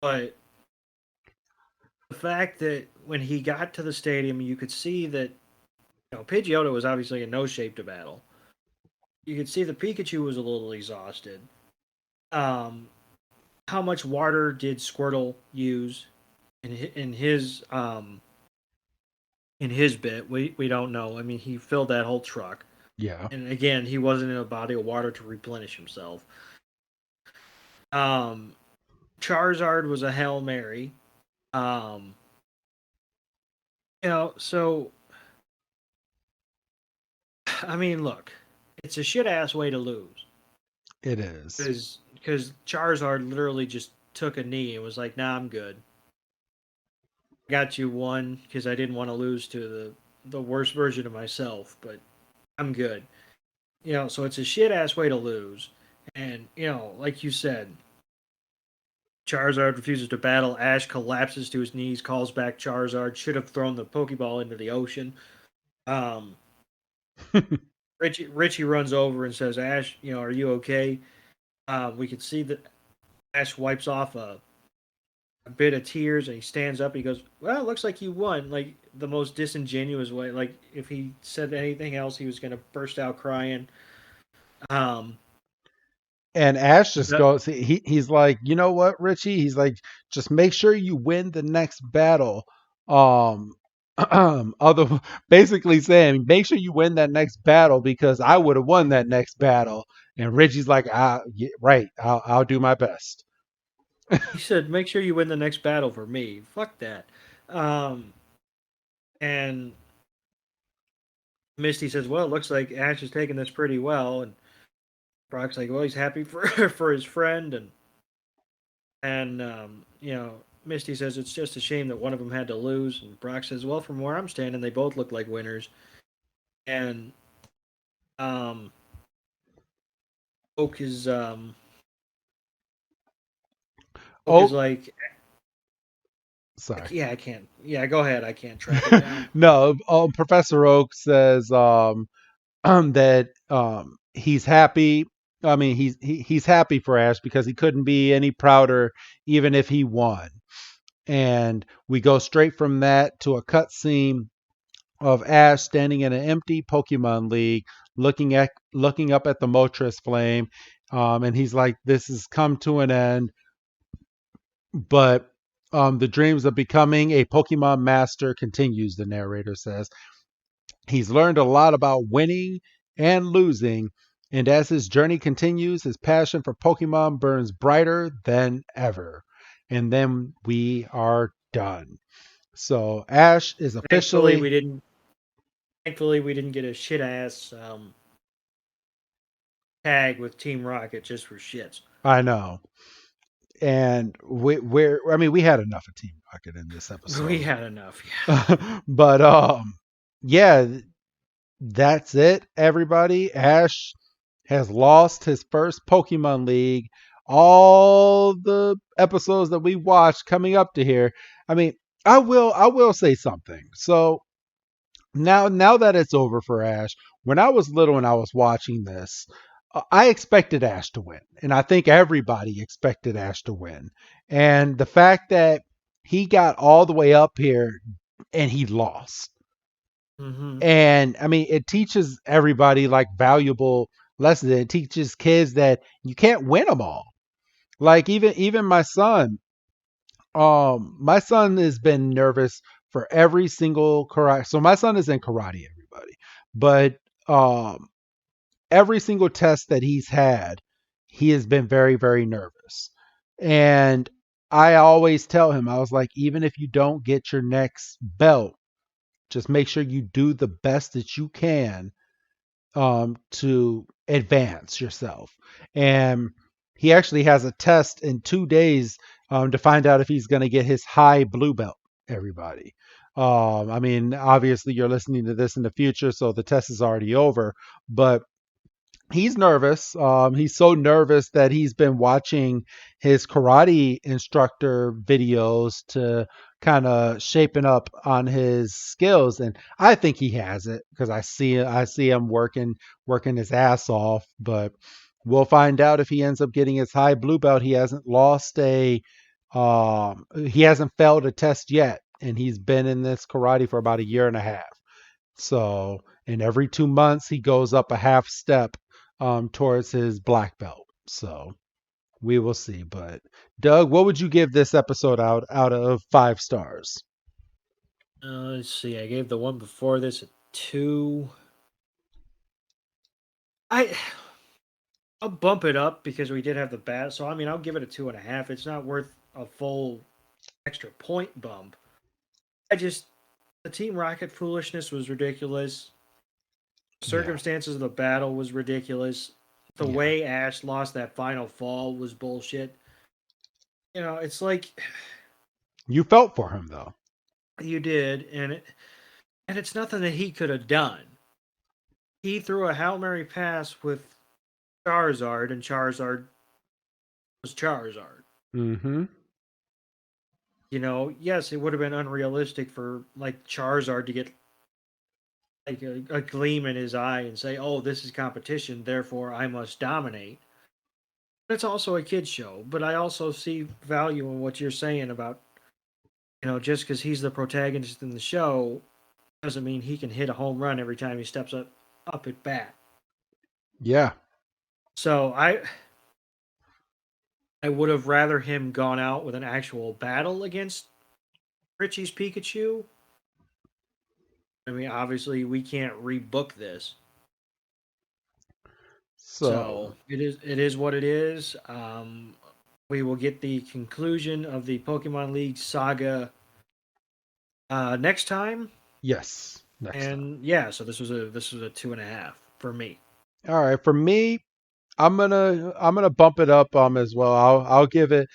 [SPEAKER 2] but the fact that when he got to the stadium, you could see that Pidgeotto was obviously in no shape to battle. You could see the Pikachu was a little exhausted. Um, how much water did Squirtle use in his bit? We don't know. I mean, he filled that whole truck,
[SPEAKER 1] Yeah.
[SPEAKER 2] and again, he wasn't in a body of water to replenish himself. Um, Charizard was a Hail Mary. Um, so I mean, look, it's a shit ass way to lose
[SPEAKER 1] It is.
[SPEAKER 2] because Charizard literally just took a knee and was like, "Nah, I'm good. Got you one because I didn't want to lose to the worst version of myself, but I'm good." So it's a shit ass way to lose, and like you said, Charizard refuses to battle. Ash collapses to his knees, calls back Charizard. Should have thrown the Pokeball into the ocean. Um, Richie runs over and says, "Ash, are you okay?" We can see that Ash wipes off a bit of tears and he stands up. He goes, "Well, it looks like you won." Like the most disingenuous way. Like if he said anything else, he was going to burst out crying. Um,
[SPEAKER 1] And Ash just
[SPEAKER 2] the,
[SPEAKER 1] goes, he's like, you know what, Richie? He's like, just make sure you win the next battle. Um, other basically saying, make sure you win that next battle because I would have won that next battle. And Richie's like, yeah, right, I'll do my best.
[SPEAKER 2] he said, "Make sure you win the next battle for me." Fuck that. Um, and Misty says, "Well, it looks like Ash is taking this pretty well." And Brock's like, "Well, he's happy for for his friend." And Misty says it's just a shame that one of them had to lose. And Brock says, "Well, from where I'm standing, they both look like winners." And um, Oak is Oak is
[SPEAKER 1] Oh,
[SPEAKER 2] like,
[SPEAKER 1] sorry.
[SPEAKER 2] "Yeah, I can't. Yeah, go ahead. I can't track it down."
[SPEAKER 1] No, Professor Oak says that he's happy. I mean, he's happy for Ash because he couldn't be any prouder even if he won. And we go straight from that to a cutscene of Ash standing in an empty Pokemon League, looking up at the Moltres flame, and he's like, "This has come to an end." But the dreams of becoming a Pokemon master continues. The narrator says he's learned a lot about winning and losing, and as his journey continues, his passion for Pokemon burns brighter than ever. And then we are done. So Ash is
[SPEAKER 2] Thankfully,
[SPEAKER 1] officially.
[SPEAKER 2] we didn't. Thankfully, we didn't get a shit ass tag with Team Rocket just for shits.
[SPEAKER 1] I know. And I mean, we had enough of Team Rocket in this
[SPEAKER 2] We
[SPEAKER 1] episode.
[SPEAKER 2] had enough.
[SPEAKER 1] But yeah, that's it, everybody. Ash has lost his first Pokemon League. All the episodes that we watched coming up to here. I mean, I will say something. So now that it's over for Ash, when I was little and I was watching this, I expected Ash to win, and I think everybody expected Ash to win. And the fact that he got all the way up here and he lost,
[SPEAKER 2] Yeah. Mm-hmm.
[SPEAKER 1] and I mean, it teaches everybody like valuable lessons. It teaches kids that you can't win them all. Like even my son has been nervous for every single karate. So my son is in karate, everybody, but um, every single test that he's had, he has been very, very nervous. And I always tell him, I was like, even if you don't get your next belt, just make sure you do the best that you can to advance yourself. And he actually has a test in 2 days to find out if he's going to get his high blue belt. Everybody. I mean, obviously, you're listening to this in the future, so the test is already over. But he's nervous. He's so nervous that he's been watching his karate instructor videos to kind of shaping up on his skills, and I think he has it because I see him working his ass off. But we'll find out if he ends up getting his high blue belt. He hasn't failed a test yet, and he's been in this karate for about a year and a half. So, and every 2 months he goes up a half step towards his black belt. So we will see. But Doug, what would you give this episode out of 5 stars?
[SPEAKER 2] Let's see. I gave the one before this a 2. I I'll bump it up because we did have the bat. So I mean, I'll give it a 2.5. It's not worth a full extra point bump. I just the Team Rocket foolishness was ridiculous. The
[SPEAKER 1] Yeah,
[SPEAKER 2] circumstances of the battle was ridiculous. The
[SPEAKER 1] yeah.
[SPEAKER 2] way Ash lost that final fall was bullshit. It's like
[SPEAKER 1] You felt for him though.
[SPEAKER 2] you did, and it's nothing that he could have done. He threw a Hail Mary pass with Charizard, and Charizard was Charizard.
[SPEAKER 1] Mm-hmm.
[SPEAKER 2] Yes, it would have been unrealistic for like Charizard to get like a gleam in his eye and say, "Oh, this is competition, therefore I must dominate." But it's also a kids show, but I also see value in what you're saying about just because he's the protagonist in the show doesn't mean he can hit a home run every time he steps up at bat.
[SPEAKER 1] Yeah.
[SPEAKER 2] So I would have rather him gone out with an actual battle against Ritchie's Pikachu. I mean, obviously we can't rebook this,
[SPEAKER 1] So
[SPEAKER 2] so it is what it is. We will get the conclusion of the Pokemon League saga next time,
[SPEAKER 1] yes, next time.
[SPEAKER 2] and yeah, so this was a 2.5 for me.
[SPEAKER 1] All right. For me, I'm gonna bump it up as well. I'll give it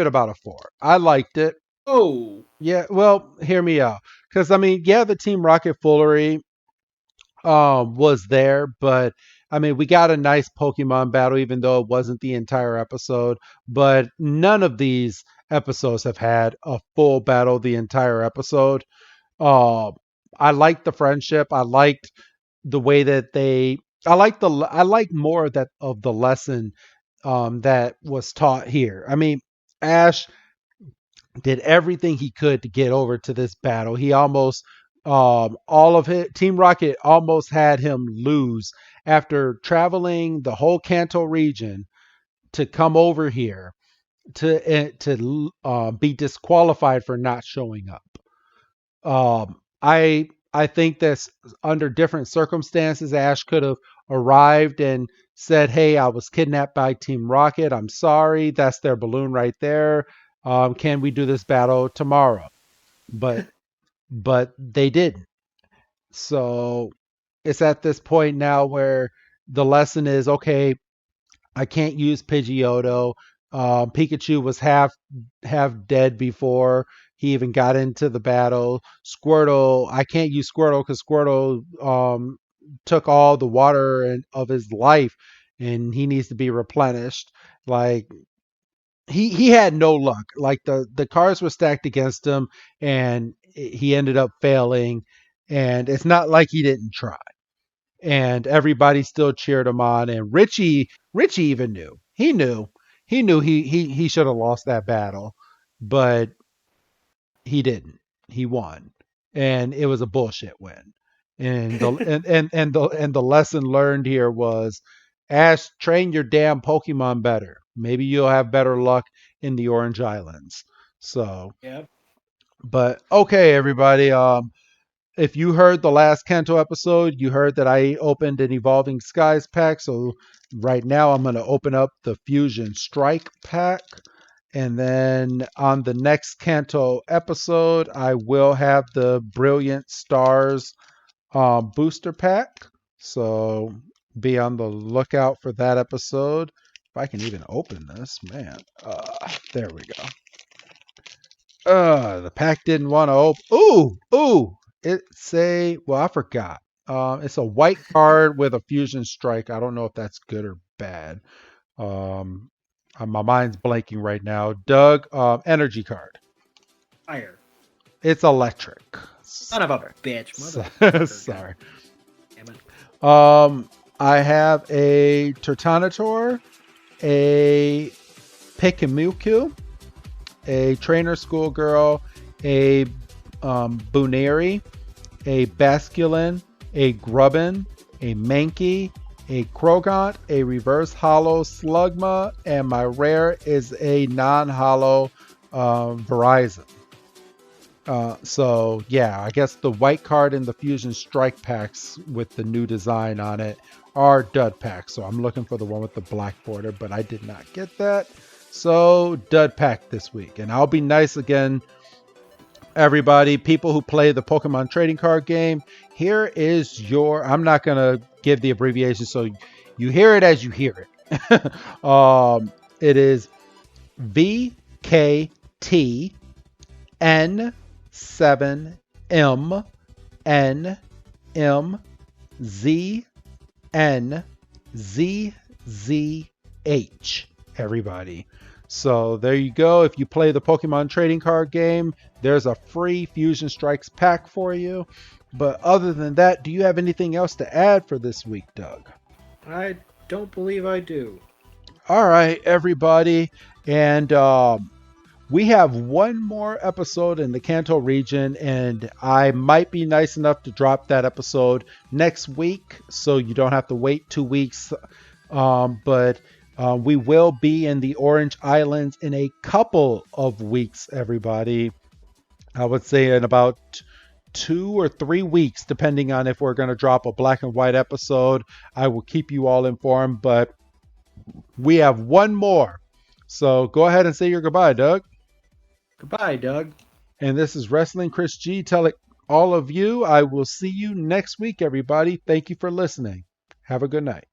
[SPEAKER 1] about a 4. I liked it.
[SPEAKER 2] Oh,
[SPEAKER 1] Yeah, well, hear me out. Because I mean, yeah, the Team Rocket foolery was there, but I mean, we got a nice Pokemon battle, even though it wasn't the entire episode. But none of these episodes have had a full battle the entire episode. Uh, I liked the friendship. I liked the way that they I like more that of the lesson that was taught here. I mean, Ash did everything he could to get over to this battle. He almost all of it. Team Rocket almost had him lose after traveling the whole Kanto region to come over here to be disqualified for not showing up. I think that under different circumstances, Ash could have arrived and said, "Hey, I was kidnapped by Team Rocket. I'm sorry. That's their balloon right there. Can we do this battle tomorrow?" But they didn't. So it's at this point now where the lesson is okay. I can't use Pidgeotto. Pikachu was half dead before he even got into the battle. Squirtle, I can't use Squirtle because Squirtle took all the water of his life, and he needs to be replenished. Like he had no luck. Like the cards were stacked against him, and he ended up failing. And it's not like he didn't try, and everybody still cheered him on. And Ritchie even knew. He should have lost that battle, but he didn't. He won, and it was a bullshit win. And the lesson learned here was, Ash, train your damn Pokemon better. Maybe you'll have better luck in the Orange Islands. So,
[SPEAKER 2] Yep.
[SPEAKER 1] but okay, everybody. If you heard the last Kanto episode, you heard that I opened an Evolving Skies pack. So right now I'm going to open up the Fusion Strike pack. And then on the next Kanto episode, I will have the Brilliant Stars booster pack. So be on the lookout for that episode. If I can even open this, man. There we go. The pack didn't want to open. Ooh. Well, I forgot. It's a white card with a fusion strike. I don't know if that's good or bad. Um, my mind's blanking right now. Doug, energy card.
[SPEAKER 2] Fire.
[SPEAKER 1] It's electric.
[SPEAKER 2] Son of a bitch, motherfucker.
[SPEAKER 1] Sorry.
[SPEAKER 2] Damn it.
[SPEAKER 1] I have a Turtonator, a Pikamuku, a Trainer Schoolgirl, a Buneri, a Basculin, a Grubbin, a Mankey, a Krogant, a Reverse Hollow Slugma, and my rare is a non-hollow Verizon. So yeah, I guess the white card in the Fusion Strike packs with the new design on it are dud packs. So I'm looking for the one with the black border, but I did not get that. So dud pack this week, and I'll be nice again, everybody. People who play the Pokemon trading card game, here is your. I'm not gonna give the abbreviation, so you hear it as you hear it. It is VKT N7MNZNZZH, everybody. So there you go. If you play the Pokemon trading card game, there's a free Fusion Strikes pack for you. But other than that, do you have anything else to add for this week, Doug?
[SPEAKER 2] I don't believe I do.
[SPEAKER 1] All right, everybody. And we have one more episode in the Kanto region, and I might be nice enough to drop that episode next week so you don't have to wait 2 weeks. But we will be in the Orange Islands in a couple of weeks, everybody. I would say in about 2 or 3 weeks, depending on if we're going to drop a black and white episode. I will keep you all informed, but we have one more. So go ahead and say your goodbye, Doug.
[SPEAKER 2] Goodbye, Doug.
[SPEAKER 1] And this is Wrestling Chris G telling all of you, I will see you next week, everybody. Thank you for listening. Have a good night.